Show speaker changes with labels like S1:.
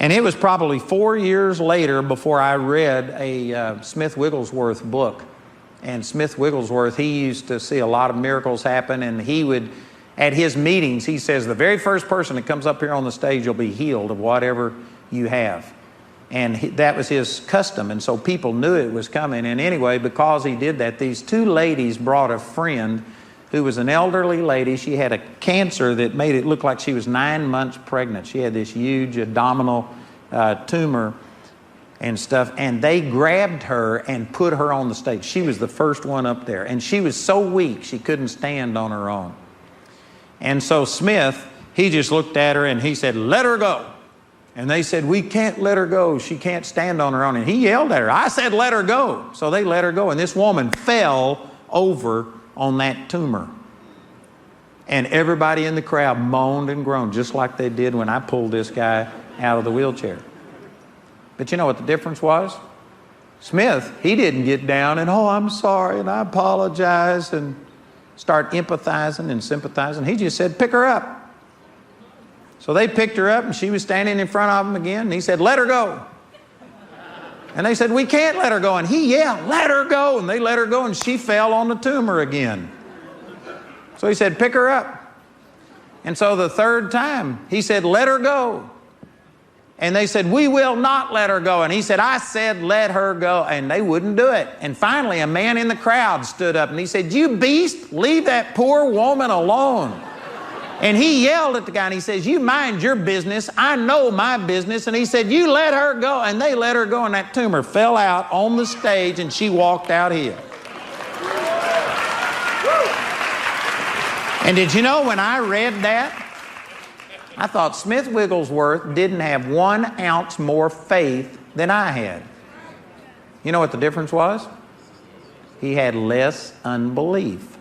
S1: And it was probably 4 years later before I read a Smith Wigglesworth book. And Smith Wigglesworth, he used to see a lot of miracles happen, and he would, at his meetings, he says, the very first person that comes up here on the stage will be healed of whatever you have. And that was his custom, and so people knew it was coming. And anyway, because he did that, these two ladies brought a friend who was an elderly lady. She had a cancer that made it look like she was 9 months pregnant. She had this huge abdominal tumor and stuff, and they grabbed her and put her on the stage. She was the first one up there, and she was so weak she couldn't stand on her own. And so Smith, he just looked at her and he said, let her go. And they said, we can't let her go. She can't stand on her own. And he yelled at her, I said, let her go. So they let her go. And this woman fell over on that tumor. And everybody in the crowd moaned and groaned, just like they did when I pulled this guy out of the wheelchair. But you know what the difference was? Smith, he didn't get down and, oh, I'm sorry, and I apologize, and start empathizing and sympathizing. He just said, pick her up. So they picked her up, and she was standing in front of him again, and he said, let her go. And they said, we can't let her go. And he yelled, let her go. And they let her go, and she fell on the tumor again. So he said, pick her up. And so the third time, he said, let her go. And they said, we will not let her go. And he said, I said, let her go. And they wouldn't do it. And finally, a man in the crowd stood up, and he said, you beast, leave that poor woman alone. And he yelled at the guy, and he says, you mind your business. I know my business. And he said, you let her go. And they let her go, and that tumor fell out on the stage, and she walked out healed. And did you know, when I read that, I thought Smith Wigglesworth didn't have 1 ounce more faith than I had. You know what the difference was? He had less unbelief.